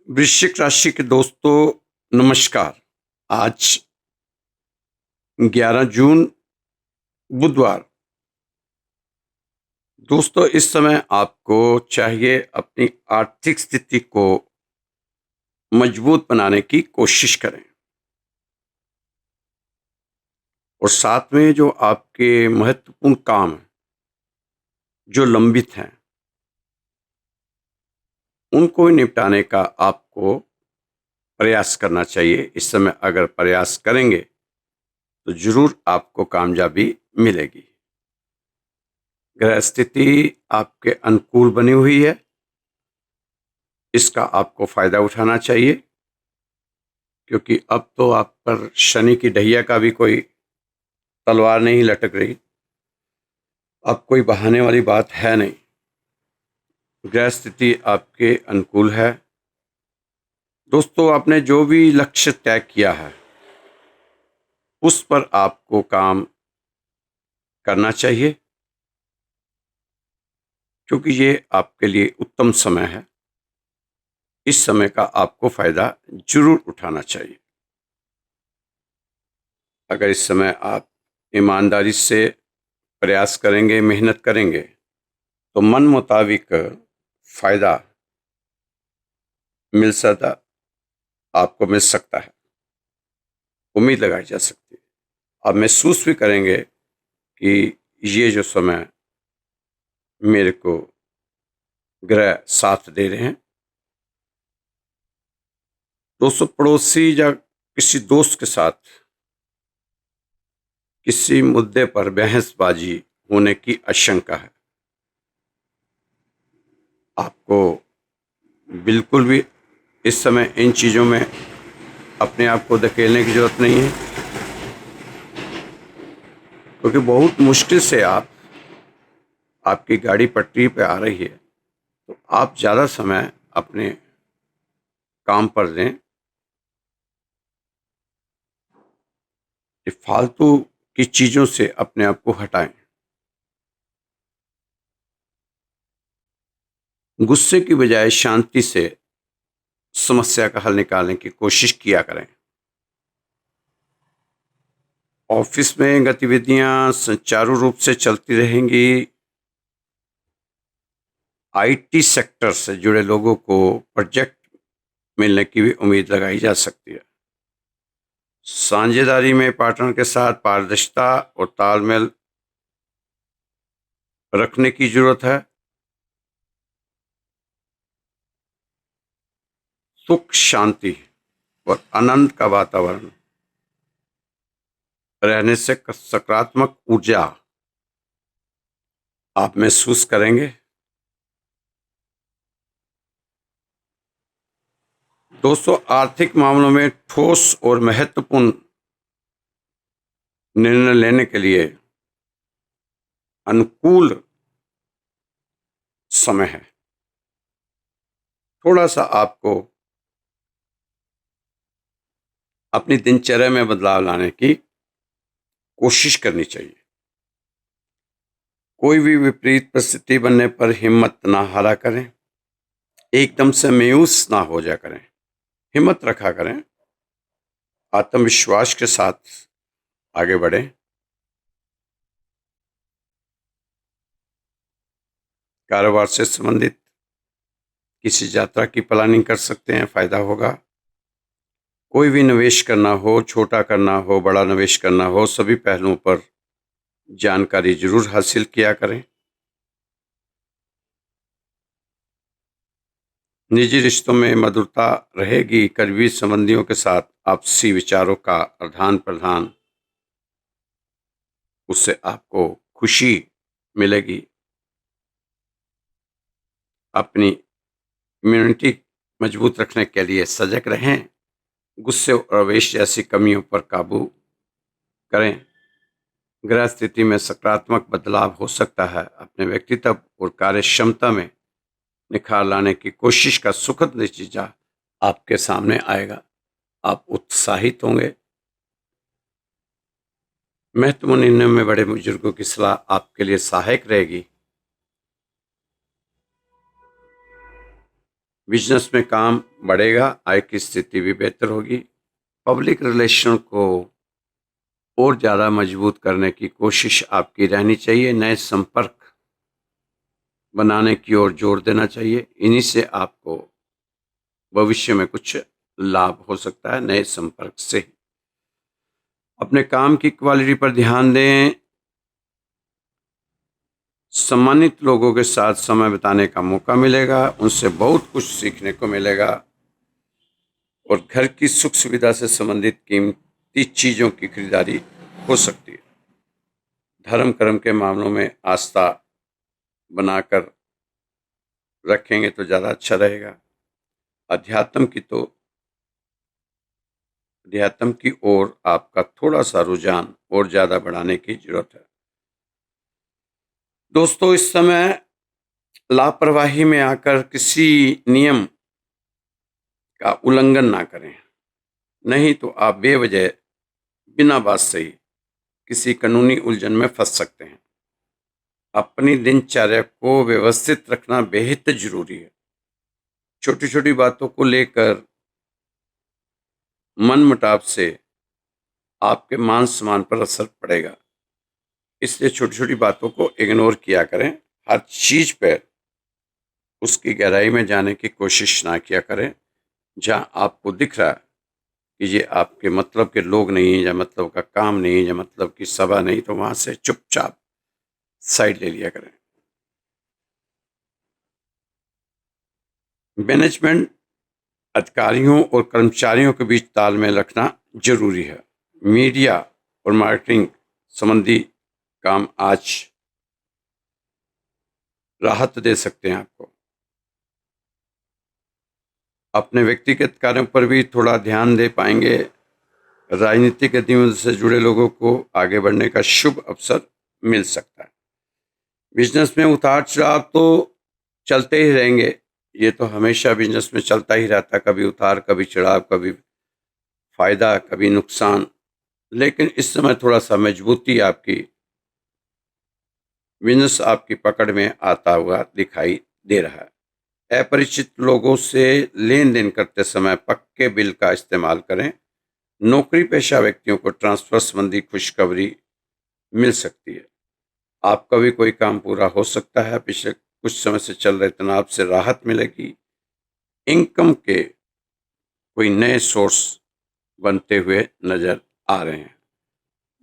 वृश्चिक राशि के दोस्तों, नमस्कार। आज 11 जून बुधवार। दोस्तों, इस समय आपको चाहिए अपनी आर्थिक स्थिति को मजबूत बनाने की कोशिश करें और साथ में जो आपके महत्वपूर्ण काम हैं, जो लंबित हैं, उनको निपटाने का आपको प्रयास करना चाहिए। इस समय अगर प्रयास करेंगे तो ज़रूर आपको कामयाबी मिलेगी। ग्रह स्थिति आपके अनुकूल बनी हुई है, इसका आपको फायदा उठाना चाहिए, क्योंकि अब तो आप पर शनि की ढैया का भी कोई तलवार नहीं लटक रही। अब कोई बहाने वाली बात है नहीं। ग्रह स्थिति आपके अनुकूल है। दोस्तों, आपने जो भी लक्ष्य तय किया है उस पर आपको काम करना चाहिए, क्योंकि ये आपके लिए उत्तम समय है। इस समय का आपको फायदा जरूर उठाना चाहिए। अगर इस समय आप ईमानदारी से प्रयास करेंगे, मेहनत करेंगे, तो मन मुताबिक फायदा आपको मिल सकता है। उम्मीद लगाई जा सकती है। आप महसूस भी करेंगे कि ये जो समय मेरे को ग्रह साथ दे रहे हैं। दोस्तों, पड़ोसी या किसी दोस्त के साथ किसी मुद्दे पर बहसबाजी होने की आशंका है। आपको बिल्कुल भी इस समय इन चीज़ों में अपने आप को धकेलने की जरूरत नहीं है, क्योंकि बहुत मुश्किल से आपकी गाड़ी पटरी पे आ रही है। तो आप ज़्यादा समय अपने काम पर दें। फालतू की चीज़ों से अपने आप को हटाएं। गुस्से की बजाय शांति से समस्या का हल निकालने की कोशिश किया करें। ऑफिस में गतिविधियां सुचारू रूप से चलती रहेंगी। आईटी सेक्टर से जुड़े लोगों को प्रोजेक्ट मिलने की भी उम्मीद लगाई जा सकती है। साझेदारी में पार्टनर के साथ पारदर्शिता और तालमेल रखने की जरूरत है। सुख, शांति और आनंद का वातावरण रहने से सकारात्मक ऊर्जा आप महसूस करेंगे। दोस्तों, आर्थिक मामलों में ठोस और महत्वपूर्ण निर्णय लेने के लिए अनुकूल समय है। थोड़ा सा आपको अपनी दिनचर्या में बदलाव लाने की कोशिश करनी चाहिए। कोई भी विपरीत परिस्थिति बनने पर हिम्मत ना हारा करें। एकदम से मायूस ना हो जा करें। हिम्मत रखा करें। आत्मविश्वास के साथ आगे बढ़ें। कारोबार से संबंधित किसी यात्रा की प्लानिंग कर सकते हैं, फायदा होगा। कोई भी निवेश करना हो, छोटा करना हो, बड़ा निवेश करना हो, सभी पहलुओं पर जानकारी जरूर हासिल किया करें। निजी रिश्तों में मधुरता रहेगी। करीबी संबंधियों के साथ आपसी विचारों का आदान प्रदान, उससे आपको खुशी मिलेगी। अपनी इम्यूनिटी मजबूत रखने के लिए सजग रहें। गुस्से और आवेश जैसी कमियों पर काबू करें। ग्रह स्थिति में सकारात्मक बदलाव हो सकता है। अपने व्यक्तित्व और कार्य क्षमता में निखार लाने की कोशिश का सुखद नतीजा आपके सामने आएगा। आप उत्साहित होंगे। महत्वपूर्ण निर्णयों में बड़े बुजुर्गों की सलाह आपके लिए सहायक रहेगी। बिजनेस में काम बढ़ेगा, आय की स्थिति भी बेहतर होगी। पब्लिक रिलेशन को और ज़्यादा मजबूत करने की कोशिश आपकी रहनी चाहिए। नए संपर्क बनाने की ओर जोर देना चाहिए। इन्हीं से आपको भविष्य में कुछ लाभ हो सकता है नए संपर्क से। अपने काम की क्वालिटी पर ध्यान दें। सम्मानित लोगों के साथ समय बिताने का मौका मिलेगा, उनसे बहुत कुछ सीखने को मिलेगा और घर की सुख सुविधा से संबंधित कीमती चीज़ों की खरीदारी हो सकती है। धर्म कर्म के मामलों में आस्था बनाकर रखेंगे तो ज़्यादा अच्छा रहेगा। अध्यात्म की ओर आपका थोड़ा सा रुझान और ज़्यादा बढ़ाने की जरूरत है। दोस्तों, इस समय लापरवाही में आकर किसी नियम का उल्लंघन ना करें, नहीं तो आप बेवजह बिना बात सही किसी कानूनी उलझन में फंस सकते हैं। अपनी दिनचर्या को व्यवस्थित रखना बेहद जरूरी है। छोटी छोटी बातों को लेकर मनमुटाव से आपके मान सम्मान पर असर पड़ेगा, इसलिए छोटी छोटी बातों को इग्नोर किया करें। हर चीज पर उसकी गहराई में जाने की कोशिश ना किया करें। जहां आपको दिख रहा है कि ये आपके मतलब के लोग नहीं है, या मतलब का काम नहीं है, या मतलब की सभा नहीं, तो वहां से चुपचाप साइड ले लिया करें। मैनेजमेंट अधिकारियों और कर्मचारियों के बीच तालमेल रखना जरूरी है। मीडिया और मार्केटिंग संबंधी काम आज राहत दे सकते हैं आपको। अपने व्यक्तिगत कार्यों पर भी थोड़ा ध्यान दे पाएंगे। राजनीतिक गतिविधियों से जुड़े लोगों को आगे बढ़ने का शुभ अवसर मिल सकता है। बिजनेस में उतार चढ़ाव तो चलते ही रहेंगे, ये तो हमेशा बिजनेस में चलता ही रहता, कभी उतार कभी चढ़ाव, कभी फायदा कभी नुकसान। लेकिन इस समय थोड़ा सा मजबूती आपकी बिजनेस आपकी पकड़ में आता हुआ दिखाई दे रहा है। अपरिचित लोगों से लेन देन करते समय पक्के बिल का इस्तेमाल करें। नौकरी पेशा व्यक्तियों को ट्रांसफर संबंधी खुशखबरी मिल सकती है। आपका भी कोई काम पूरा हो सकता है। पिछले कुछ समय से चल रहे तनाव से राहत मिलेगी। इनकम के कोई नए सोर्स बनते हुए नजर आ रहे हैं।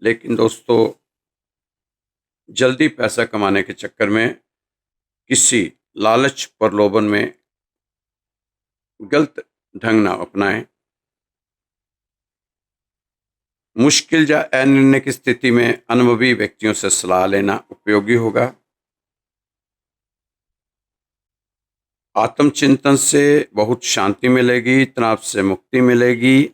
लेकिन दोस्तों, जल्दी पैसा कमाने के चक्कर में किसी लालच प्रलोभन में गलत ढंग ना अपनाएं। मुश्किल या अनिर्णय की स्थिति में अनुभवी व्यक्तियों से सलाह लेना उपयोगी होगा। आत्मचिंतन से बहुत शांति मिलेगी, तनाव से मुक्ति मिलेगी।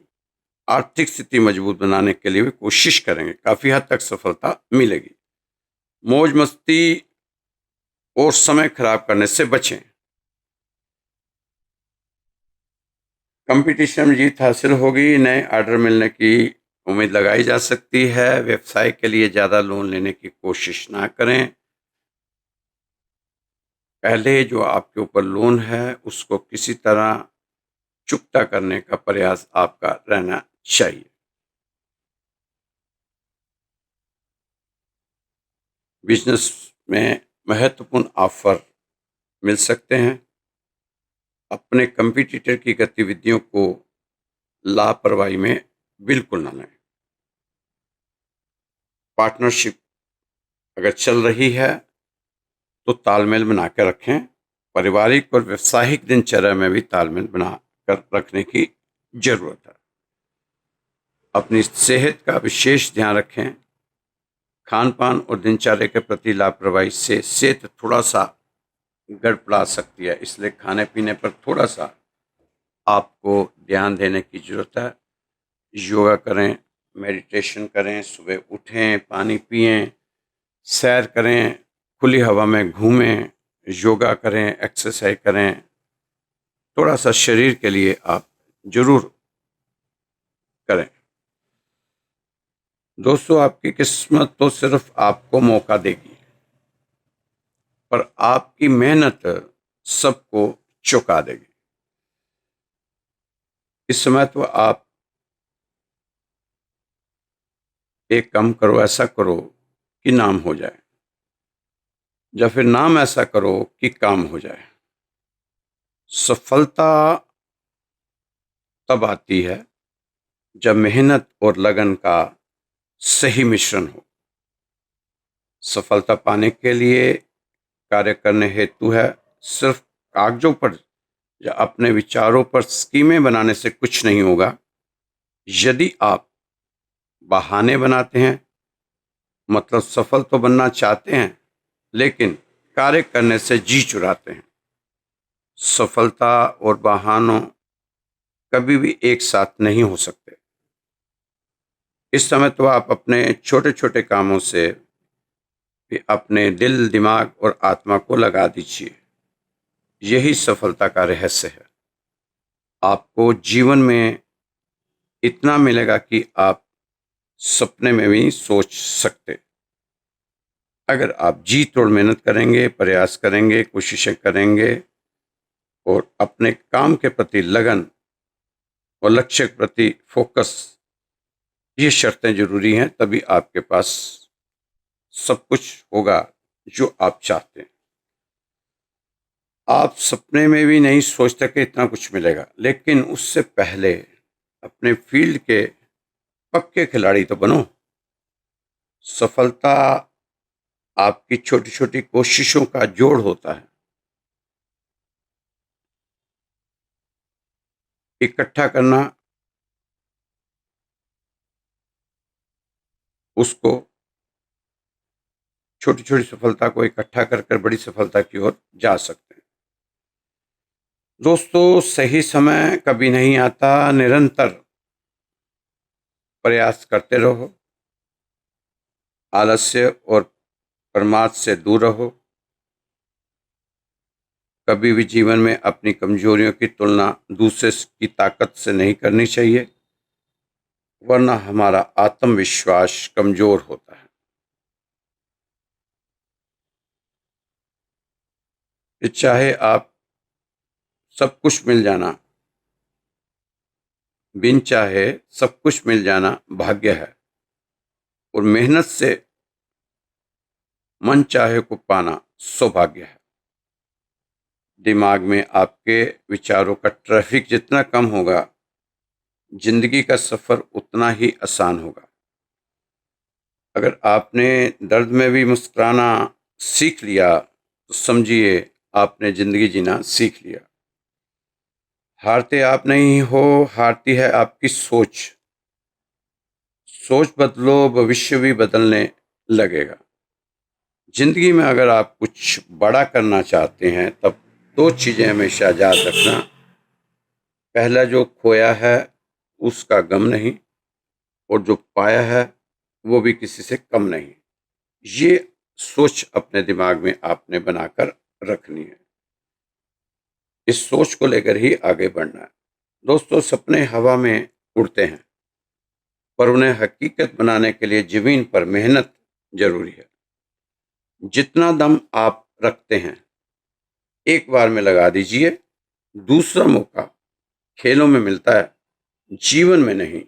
आर्थिक स्थिति मजबूत बनाने के लिए भी कोशिश करेंगे, काफी हद तक सफलता मिलेगी। मौज मस्ती और समय खराब करने से बचें। कंपटीशन में जीत हासिल होगी। नए ऑर्डर मिलने की उम्मीद लगाई जा सकती है। व्यवसाय के लिए ज्यादा लोन लेने की कोशिश ना करें। पहले जो आपके ऊपर लोन है उसको किसी तरह चुकता करने का प्रयास आपका रहना चाहिए। बिजनेस में महत्वपूर्ण ऑफर मिल सकते हैं। अपने कंपटीटर की गतिविधियों को लापरवाही में बिल्कुल ना लें। पार्टनरशिप अगर चल रही है तो तालमेल बना कर रखें। पारिवारिक और व्यवसायिक दिनचर्या में भी तालमेल बना कर रखने की जरूरत है। अपनी सेहत का विशेष ध्यान रखें। खान पान और दिनचर्या के प्रति लापरवाही से सेहत थोड़ा सा गड़बड़ा सकती है, इसलिए खाने पीने पर थोड़ा सा आपको ध्यान देने की जरूरत है। योगा करें, मेडिटेशन करें, सुबह उठें, पानी पिएं, सैर करें, खुली हवा में घूमें, योगा करें, एक्सरसाइज करें। थोड़ा सा शरीर के लिए आप जरूर करें। दोस्तों, आपकी किस्मत तो सिर्फ आपको मौका देगी, पर आपकी मेहनत सबको चौंका देगी। इस समय तो आप एक काम करो, ऐसा करो कि नाम हो जाए, या फिर नाम ऐसा करो कि काम हो जाए। सफलता तब आती है जब मेहनत और लगन का सही मिश्रण हो। सफलता पाने के लिए कार्य करने हेतु है सिर्फ कागजों पर या अपने विचारों पर स्कीमें बनाने से कुछ नहीं होगा। यदि आप बहाने बनाते हैं, मतलब सफल तो बनना चाहते हैं लेकिन कार्य करने से जी चुराते हैं। सफलता और बहानों कभी भी एक साथ नहीं हो सकते। इस समय तो आप अपने छोटे छोटे कामों से भी अपने दिल, दिमाग और आत्मा को लगा दीजिए। यही सफलता का रहस्य है। आपको जीवन में इतना मिलेगा कि आप सपने में भी सोच सकते। अगर आप जी तोड़ मेहनत करेंगे, प्रयास करेंगे, कोशिशें करेंगे और अपने काम के प्रति लगन और लक्ष्य के प्रति फोकस, ये शर्तें जरूरी हैं, तभी आपके पास सब कुछ होगा जो आप चाहते हैं। आप सपने में भी नहीं सोचते कि इतना कुछ मिलेगा, लेकिन उससे पहले अपने फील्ड के पक्के खिलाड़ी तो बनो। सफलता आपकी छोटी छोटी कोशिशों का जोड़ होता है। इकट्ठा करना, उसको छोटी छोटी सफलता को इकट्ठा कर कर बड़ी सफलता की ओर जा सकते हैं। दोस्तों, सही समय कभी नहीं आता। निरंतर प्रयास करते रहो, आलस्य और प्रमाद से दूर रहो। कभी भी जीवन में अपनी कमजोरियों की तुलना दूसरे की ताकत से नहीं करनी चाहिए, वरना हमारा आत्मविश्वास कमजोर होता है। ये चाहे आप सब कुछ मिल जाना, बिन चाहे सब कुछ मिल जाना भाग्य है, और मेहनत से मन चाहे को पाना सौभाग्य है। दिमाग में आपके विचारों का ट्रैफिक जितना कम होगा, जिंदगी का सफर उतना ही आसान होगा। अगर आपने दर्द में भी मुस्कुराना सीख लिया तो समझिए आपने जिंदगी जीना सीख लिया। हारते आप नहीं हो, हारती है आपकी सोच। सोच बदलो, भविष्य भी बदलने लगेगा। जिंदगी में अगर आप कुछ बड़ा करना चाहते हैं, तब दो चीजें हमेशा याद रखना। पहला, जो खोया है उसका गम नहीं, और जो पाया है वो भी किसी से कम नहीं। ये सोच अपने दिमाग में आपने बनाकर रखनी है। इस सोच को लेकर ही आगे बढ़ना है। दोस्तों, सपने हवा में उड़ते हैं, पर उन्हें हकीकत बनाने के लिए जमीन पर मेहनत जरूरी है। जितना दम आप रखते हैं एक बार में लगा दीजिए। दूसरा मौका खेलों में मिलता है, जीवन में नहीं।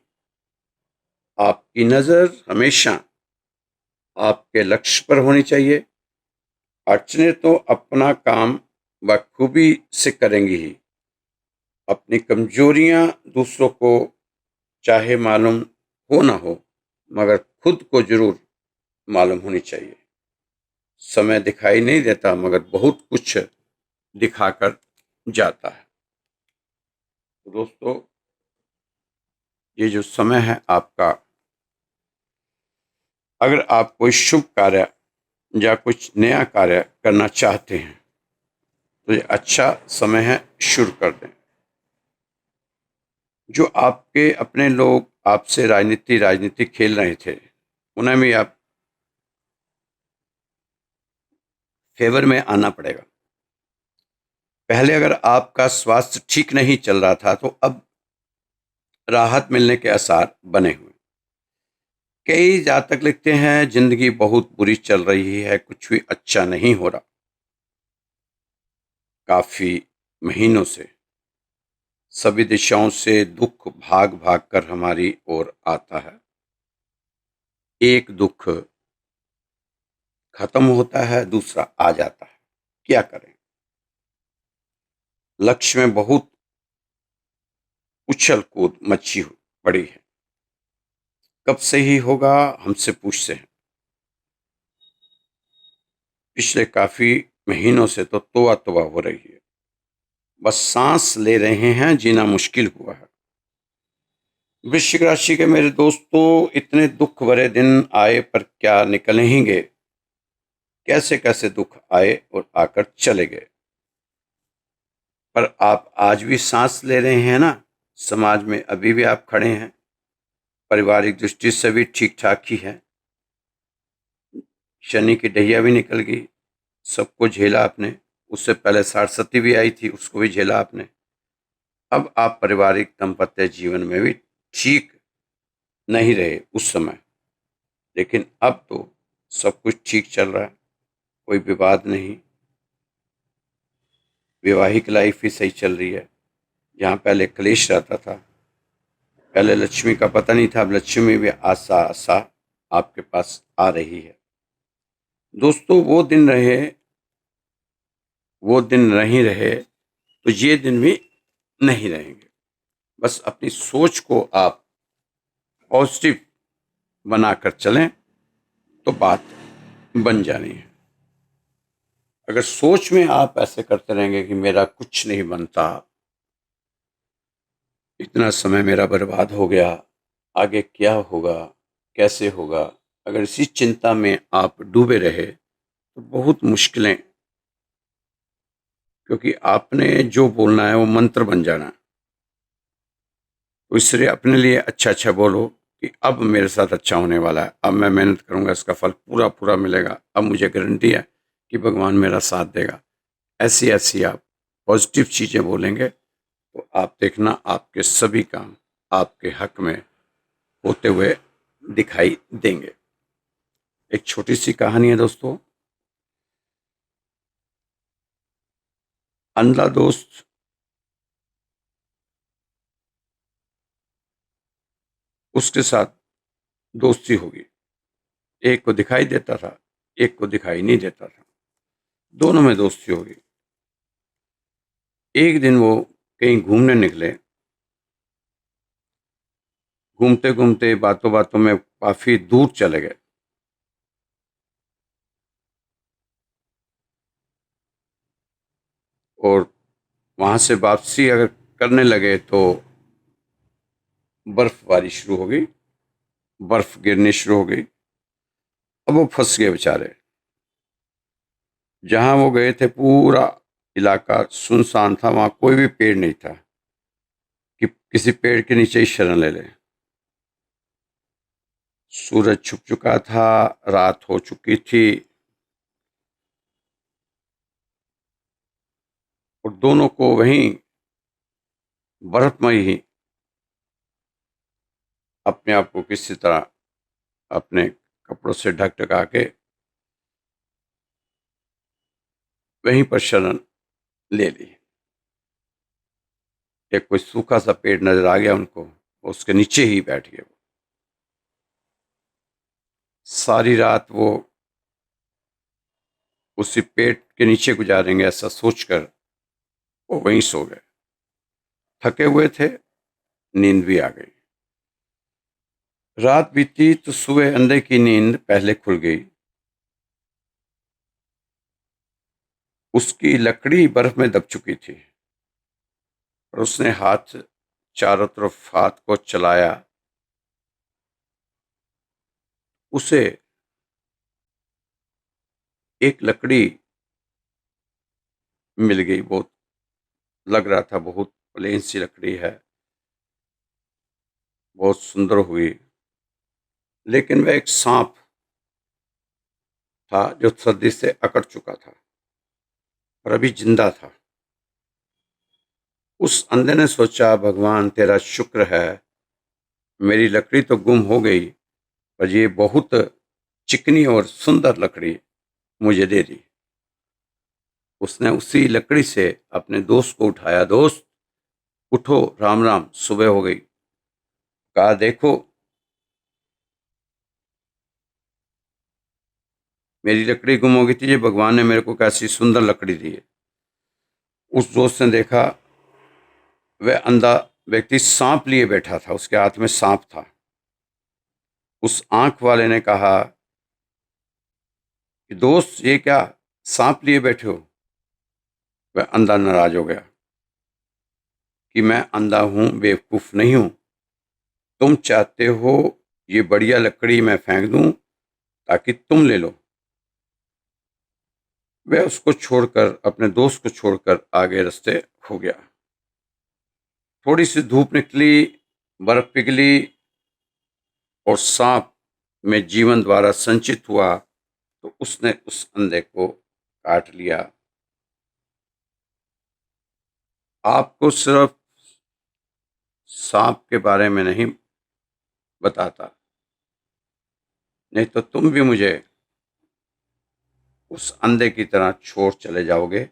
आपकी नजर हमेशा आपके लक्ष्य पर होनी चाहिए। अड़चने तो अपना काम बखूबी से करेंगी ही। अपनी कमजोरियां दूसरों को चाहे मालूम हो ना हो, मगर खुद को जरूर मालूम होनी चाहिए। समय दिखाई नहीं देता, मगर बहुत कुछ दिखाकर जाता है। तो दोस्तों, ये जो समय है आपका, अगर आप कोई शुभ कार्य या कुछ नया कार्य करना चाहते हैं तो ये अच्छा समय है, शुरू कर दें। जो आपके अपने लोग आपसे राजनीति खेल रहे थे, उन्हें भी आप फेवर में आना पड़ेगा। पहले अगर आपका स्वास्थ्य ठीक नहीं चल रहा था, तो अब राहत मिलने के आसार बने हुए। कई जातक लिखते हैं, जिंदगी बहुत बुरी चल रही है, कुछ भी अच्छा नहीं हो रहा काफी महीनों से। सभी दिशाओं से दुख भाग भाग कर हमारी ओर आता है। एक दुख खत्म होता है, दूसरा आ जाता है। क्या करें? लक्ष्य में बहुत उछल कूद मची पड़ी है। कब से ही होगा, हमसे पूछते हैं। पिछले काफी महीनों से तो तौबा तौबा हो रही है। बस सांस ले रहे हैं, जीना मुश्किल हुआ है। वृश्चिक राशि के मेरे दोस्तों, इतने दुख भरे दिन आए पर क्या निकलेंगे। कैसे कैसे दुख आए और आकर चले गए, पर आप आज भी सांस ले रहे हैं ना। समाज में अभी भी आप खड़े हैं, पारिवारिक दृष्टि से भी ठीक ठाक ही है। शनि की ढैया भी निकल गई, सबको झेला आपने। उससे पहले सरस्वती भी आई थी, उसको भी झेला आपने। अब आप पारिवारिक दाम्पत्य जीवन में भी ठीक नहीं रहे उस समय, लेकिन अब तो सब कुछ ठीक चल रहा है, कोई विवाद नहीं। वैवाहिक लाइफ भी सही चल रही है। जहाँ पहले क्लेश रहता था, पहले लक्ष्मी का पता नहीं था, अब लक्ष्मी भी आशा आशा आपके पास आ रही है। दोस्तों, वो दिन नहीं रहे तो ये दिन भी नहीं रहेंगे। बस अपनी सोच को आप पॉजिटिव बनाकर चलें तो बात बन जानी है। अगर सोच में आप ऐसे करते रहेंगे कि मेरा कुछ नहीं बनता, इतना समय मेरा बर्बाद हो गया, आगे क्या होगा, कैसे होगा, अगर इसी चिंता में आप डूबे रहे तो बहुत मुश्किलें, क्योंकि आपने जो बोलना है वो मंत्र बन जाना। तो इसलिए अपने लिए अच्छा अच्छा बोलो कि अब मेरे साथ अच्छा होने वाला है, अब मैं मेहनत करूंगा, इसका फल पूरा पूरा मिलेगा, अब मुझे गारंटी है कि भगवान मेरा साथ देगा। ऐसी ऐसी आप पॉजिटिव चीज़ें बोलेंगे तो आप देखना, आपके सभी काम आपके हक में होते हुए दिखाई देंगे। एक छोटी सी कहानी है दोस्तों। अंधा दोस्त उसके साथ दोस्ती होगी। एक को दिखाई देता था, एक को दिखाई नहीं देता था, दोनों में दोस्ती होगी। एक दिन वो कहीं घूमने निकले। घूमते घूमते बातों बातों में काफी दूर चले गए। और वहां से वापसी अगर करने लगे तो बर्फबारी शुरू हो गई, बर्फ गिरनी शुरू हो गई। अब वो फंस गए बेचारे। जहां वो गए थे पूरा इलाका सुनसान था, वहां कोई भी पेड़ नहीं था कि किसी पेड़ के नीचे ही शरण ले लें। सूरज छुप चुका था, रात हो चुकी थी, और दोनों को वहीं बर्फ में ही अपने आप को किसी तरह अपने कपड़ों से ढक ढका के वहीं पर शरण ले ली। एक कोई सूखा सा पेड़ नजर आ गया उनको, उसके नीचे ही बैठ गए। सारी रात वो उसी पेड़ के नीचे गुजारेंगे ऐसा सोचकर वो वहीं सो गए। थके हुए थे, नींद भी आ गई। रात बीती तो सुबह अंधे की नींद पहले खुल गई। उसकी लकड़ी बर्फ में दब चुकी थी और उसने चारों तरफ हाथ को चलाया। उसे एक लकड़ी मिल गई। बहुत लग रहा था बहुत प्लेन सी लकड़ी है, बहुत सुंदर हुई, लेकिन वह एक सांप था जो सर्दी से अकड़ चुका था और अभी जिंदा था। उस अंधे ने सोचा, भगवान तेरा शुक्र है, मेरी लकड़ी तो गुम हो गई, पर ये बहुत चिकनी और सुंदर लकड़ी मुझे दे दी। उसने उसी लकड़ी से अपने दोस्त को उठाया। दोस्त, उठो, राम राम, सुबह हो गई। कहा देखो मेरी लकड़ी गुम हो गई थी, ये भगवान ने मेरे को कैसी सुंदर लकड़ी दी है। उस दोस्त ने देखा वह अंधा व्यक्ति सांप लिए बैठा था, उसके हाथ में सांप था। उस आंख वाले ने कहा कि दोस्त ये क्या सांप लिए बैठे हो। वह अंधा नाराज हो गया कि मैं अंधा हूं, बेवकूफ नहीं हूं। तुम चाहते हो ये बढ़िया लकड़ी मैं फेंक दूं ताकि तुम ले लो। वह उसको छोड़कर, अपने दोस्त को छोड़कर आगे रास्ते हो गया। थोड़ी सी धूप निकली, बर्फ पिघली और सांप में जीवन द्वारा संचित हुआ तो उसने उस अंधे को काट लिया। आपको सिर्फ सांप के बारे में नहीं बताता, नहीं तो तुम भी मुझे उस अंधे की तरह छोड़ चले जाओगे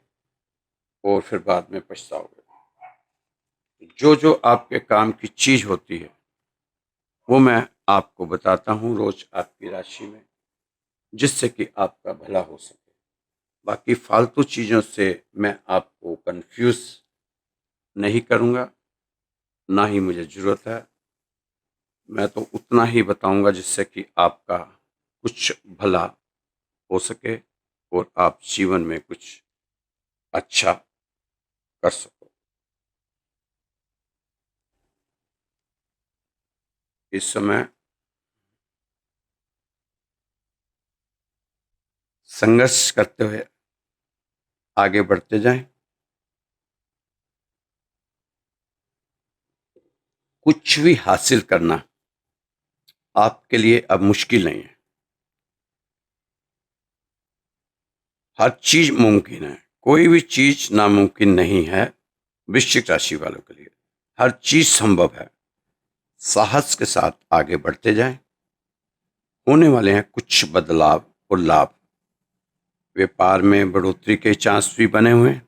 और फिर बाद में पछताओगे। जो जो आपके काम की चीज होती है वो मैं आपको बताता हूँ रोज आपकी राशि में, जिससे कि आपका भला हो सके। बाकी फालतू चीजों से मैं आपको कंफ्यूज नहीं करूंगा, ना ही मुझे जरूरत है। मैं तो उतना ही बताऊंगा जिससे कि आपका कुछ भला हो सके और आप जीवन में कुछ अच्छा कर सको। इस समय संघर्ष करते हुए आगे बढ़ते जाएं। कुछ भी हासिल करना आपके लिए अब मुश्किल नहीं है। हर चीज मुमकिन है, कोई भी चीज नामुमकिन नहीं है। वृश्चिक राशि वालों के लिए हर चीज संभव है। साहस के साथ आगे बढ़ते जाएं। होने वाले हैं कुछ बदलाव और लाभ। व्यापार में बढ़ोतरी के चांस भी बने हुए हैं।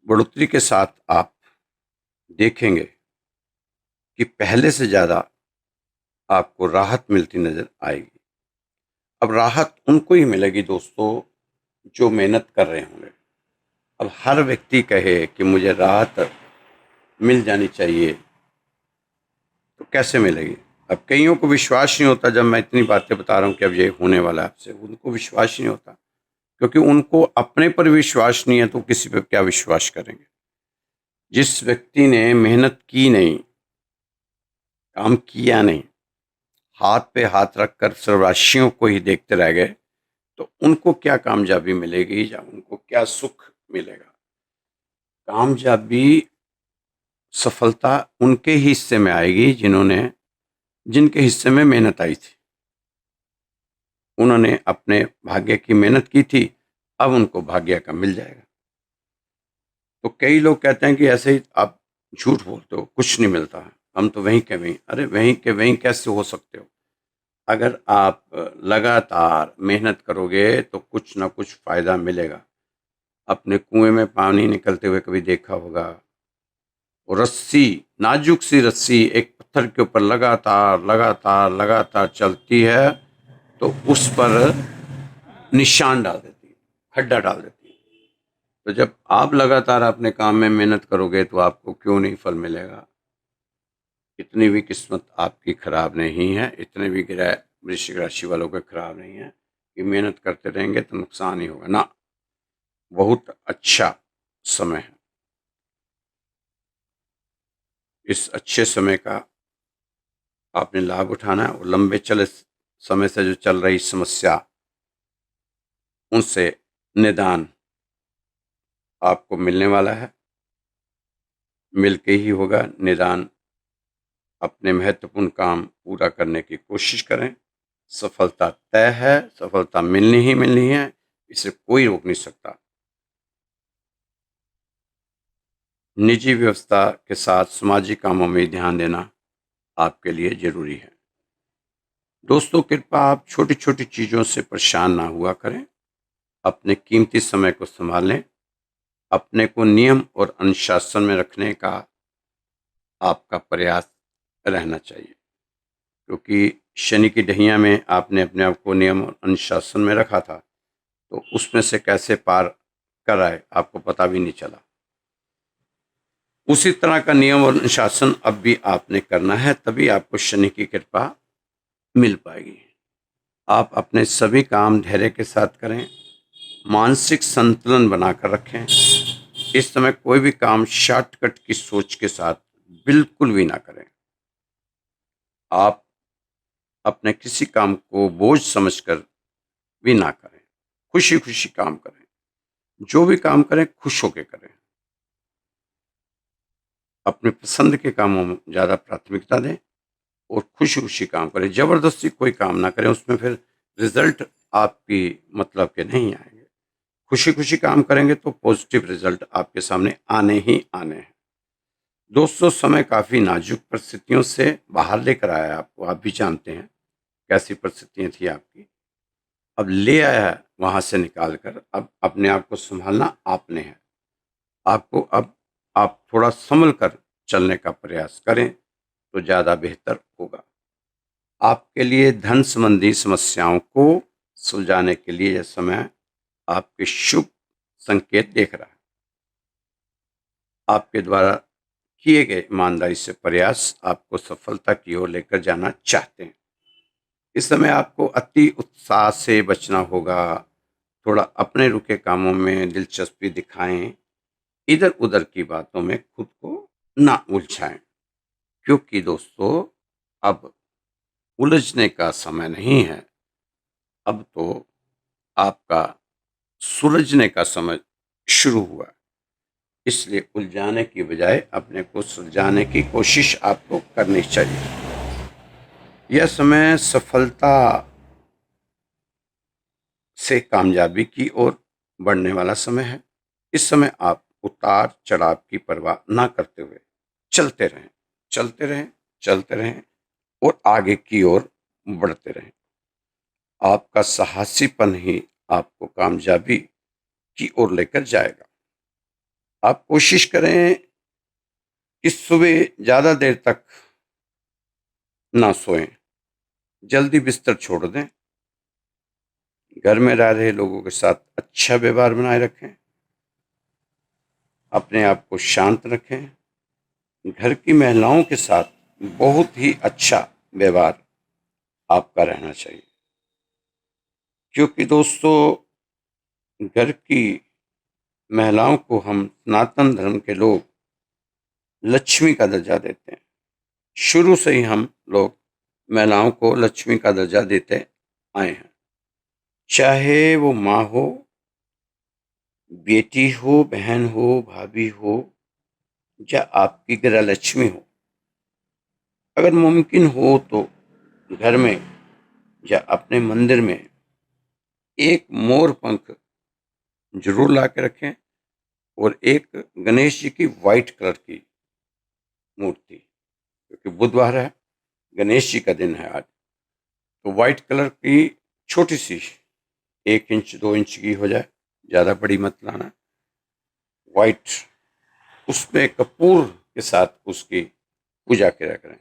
बढ़ोतरी के साथ आप देखेंगे कि पहले से ज्यादा आपको राहत मिलती नजर आएगी। अब राहत उनको ही मिलेगी दोस्तों जो मेहनत कर रहे होंगे। अब हर व्यक्ति कहे कि मुझे राहत मिल जानी चाहिए तो कैसे मिलेगी। अब कईयों को विश्वास नहीं होता, जब मैं इतनी बातें बता रहा हूँ कि अब ये होने वाला है आपसे, उनको विश्वास नहीं होता क्योंकि उनको अपने पर विश्वास नहीं है तो किसी पर क्या विश्वास करेंगे। जिस व्यक्ति ने मेहनत की नहीं, काम किया नहीं, हाथ पे हाथ रखकर सिर्फ राशियों को ही देखते रह गए तो उनको क्या कामयाबी मिलेगी या उनको क्या सुख मिलेगा। कामयाबी, सफलता उनके ही हिस्से में आएगी जिनके हिस्से में मेहनत आई थी। उन्होंने अपने भाग्य की मेहनत की थी, अब उनको भाग्य का मिल जाएगा। तो कई लोग कहते हैं कि ऐसे ही आप झूठ बोलते हो, कुछ नहीं मिलता है, हम तो वहीं के वहीं। अरे वहीं के वहीं कैसे हो सकते हो। अगर आप लगातार मेहनत करोगे तो कुछ ना कुछ फायदा मिलेगा। अपने कुएं में पानी निकलते हुए कभी देखा होगा, वो रस्सी, नाजुक सी रस्सी एक पत्थर के ऊपर लगातार लगातार लगातार चलती है तो उस पर निशान डाल देती है, खड्डा डाल देती है। तो जब आप लगातार अपने काम में मेहनत करोगे तो आपको क्यों नहीं फल मिलेगा। इतनी भी किस्मत आपकी खराब नहीं है, इतने भी ग्रह वृश्चिक राशि वालों के खराब नहीं है कि मेहनत करते रहेंगे तो नुकसान ही होगा ना। बहुत अच्छा समय है। इस अच्छे समय का आपने लाभ उठाना है और लंबे चले समय से जो चल रही समस्या उनसे निदान आपको मिलने वाला है। मिलके ही होगा निदान। अपने महत्वपूर्ण काम पूरा करने की कोशिश करें। सफलता तय है, सफलता मिलनी ही मिलनी है, इसे कोई रोक नहीं सकता। निजी व्यवस्था के साथ सामाजिक कामों में ध्यान देना आपके लिए जरूरी है। दोस्तों कृपया आप छोटी छोटी चीजों से परेशान ना हुआ करें। अपने कीमती समय को संभालें। अपने को नियम और अनुशासन में रखने का आपका प्रयास रहना चाहिए, क्योंकि शनि की ढैया में आपने अपने आप को नियम और अनुशासन में रखा था, तो उसमें से कैसे पार कर आए आपको पता भी नहीं चला। उसी तरह का नियम और अनुशासन अब भी आपने करना है, तभी आपको शनि की कृपा मिल पाएगी। आप अपने सभी काम धैर्य के साथ करें, मानसिक संतुलन बनाकर रखें। इस समय कोई भी काम शॉर्टकट की सोच के साथ बिल्कुल भी ना करें। आप अपने किसी काम को बोझ समझकर भी ना करें, खुशी खुशी काम करें। जो भी काम करें खुश होकर करें। अपने पसंद के कामों में ज़्यादा प्राथमिकता दें और खुशी खुशी काम करें। जबरदस्ती कोई काम ना करें, उसमें फिर रिजल्ट आपकी मतलब के नहीं आएंगे। खुशी खुशी काम करेंगे तो पॉजिटिव रिजल्ट आपके सामने आने ही आने हैं। दोस्तों, समय काफ़ी नाजुक परिस्थितियों से बाहर लेकर आया है आपको। आप भी जानते हैं कैसी परिस्थितियाँ थी आपकी। अब ले आया है वहाँ से निकाल कर। अब अपने आप को संभालना आपने है। आपको अब आप थोड़ा संभल कर चलने का प्रयास करें तो ज़्यादा बेहतर होगा। आपके लिए धन संबंधी समस्याओं को सुलझाने के लिए यह समय आपके शुभ संकेत देख रहा है। आपके द्वारा किए गए ईमानदारी से प्रयास आपको सफलता की ओर लेकर जाना चाहते हैं। इस समय आपको अति उत्साह से बचना होगा। थोड़ा अपने रुके कामों में दिलचस्पी दिखाएं, इधर उधर की बातों में खुद को ना उलझाएं, क्योंकि दोस्तों अब उलझने का समय नहीं है। अब तो आपका सुलझने का समय शुरू हुआ। इसलिए उलझाने की बजाय अपने को सुलझाने की कोशिश आपको करनी चाहिए। यह समय सफलता से कामयाबी की ओर बढ़ने वाला समय है। इस समय आप उतार चढ़ाव की परवाह ना करते हुए चलते रहें, चलते रहें, चलते रहें और आगे की ओर बढ़ते रहें। आपका साहसीपन ही आपको कामयाबी की ओर लेकर जाएगा। आप कोशिश करें कि सुबह ज़्यादा देर तक ना सोएं, जल्दी बिस्तर छोड़ दें। घर में रह रहे लोगों के साथ अच्छा व्यवहार बनाए रखें। अपने आप को शांत रखें। घर की महिलाओं के साथ बहुत ही अच्छा व्यवहार आपका रहना चाहिए, क्योंकि दोस्तों घर की महिलाओं को हम सनातन धर्म के लोग लक्ष्मी का दर्जा देते हैं। शुरू से ही हम लोग महिलाओं को लक्ष्मी का दर्जा देते आए हैं। चाहे वो माँ हो, बेटी हो, बहन हो, भाभी हो या आपकी गृह लक्ष्मी हो। अगर मुमकिन हो तो घर में या अपने मंदिर में एक मोर पंख जरूर ला के रखें और एक गणेश जी की वाइट कलर की मूर्ति, क्योंकि बुधवार है, गणेश जी का दिन है आज, तो वाइट कलर की छोटी सी 1 इंच 2 इंच की हो जाए, ज़्यादा बड़ी मत लाना। वाइट, उसमें कपूर के साथ उसकी पूजा किया करें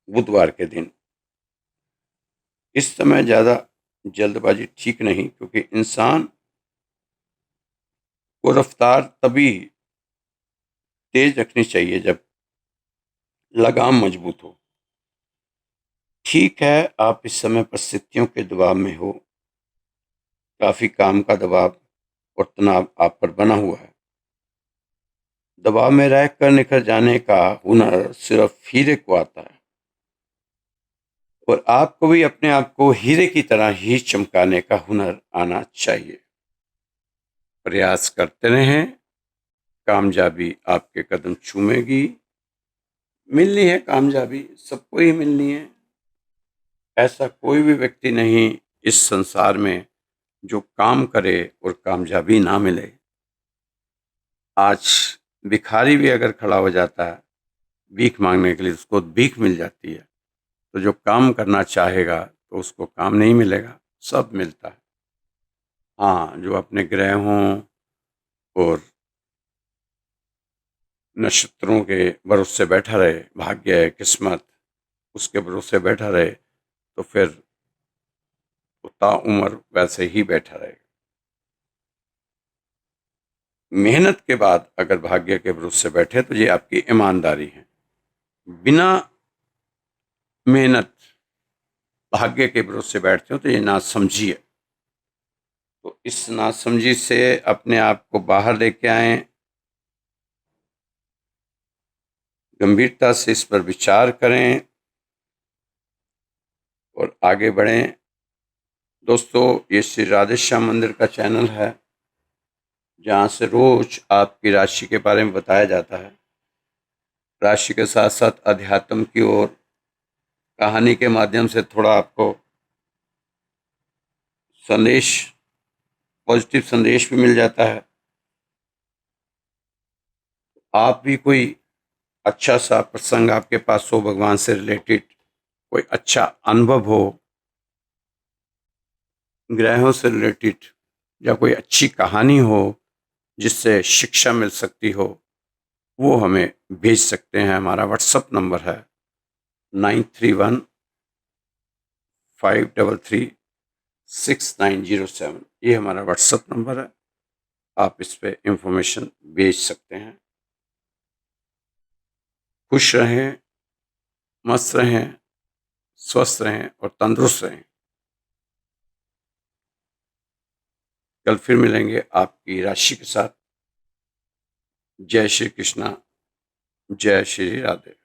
बुधवार के दिन। इस समय ज़्यादा जल्दबाजी ठीक नहीं, क्योंकि इंसान को रफ्तार तभी तेज रखनी चाहिए जब लगाम मजबूत हो। ठीक है, आप इस समय परिस्थितियों के दबाव में हो। काफ़ी काम का दबाव और तनाव आप पर बना हुआ है। दबाव में रहकर निखर जाने का हुनर सिर्फ हीरे को आता है, और आपको भी अपने आप को हीरे की तरह ही चमकाने का हुनर आना चाहिए। प्रयास करते रहें, कामयाबी आपके कदम चूमेगी। मिलनी है कामयाबी, सबको ही मिलनी है। ऐसा कोई भी व्यक्ति नहीं इस संसार में जो काम करे और कामयाबी ना मिले। आज भिखारी भी अगर खड़ा हो जाता है भीख मांगने के लिए, उसको भीख मिल जाती है। तो जो काम करना चाहेगा तो उसको काम नहीं मिलेगा, सब मिलता है। हाँ, जो अपने ग्रह हों और नक्षत्रों के भरोसे बैठा रहे, भाग्य, किस्मत उसके भरोसे बैठा रहे, तो फिर वो ताउम्र वैसे ही बैठा रहेगा। मेहनत के बाद अगर भाग्य के भरोसे बैठे तो ये आपकी ईमानदारी है। बिना मेहनत भाग्य के भरोसे बैठते हो तो ये नासमझी है। तो इस नासमझी से अपने आप को बाहर लेके आए, गंभीरता से इस पर विचार करें और आगे बढ़ें। दोस्तों, ये श्री राधे श्याम मंदिर का चैनल है, जहाँ से रोज आपकी राशि के बारे में बताया जाता है। राशि के साथ साथ अध्यात्म की ओर कहानी के माध्यम से थोड़ा आपको संदेश, पॉजिटिव संदेश भी मिल जाता है। आप भी कोई अच्छा सा प्रसंग आपके पास हो, भगवान से रिलेटेड कोई अच्छा अनुभव हो, ग्रहों से रिलेटेड, या कोई अच्छी कहानी हो जिससे शिक्षा मिल सकती हो, वो हमें भेज सकते हैं। हमारा व्हाट्सअप नंबर है 9315336907। ये हमारा व्हाट्सअप नंबर है, आप इस पे इंफॉर्मेशन भेज सकते हैं। खुश रहें, मस्त रहें, स्वस्थ रहें और तंदुरुस्त रहें। कल फिर मिलेंगे आपकी राशि के साथ। जय श्री कृष्णा, जय श्री राधे।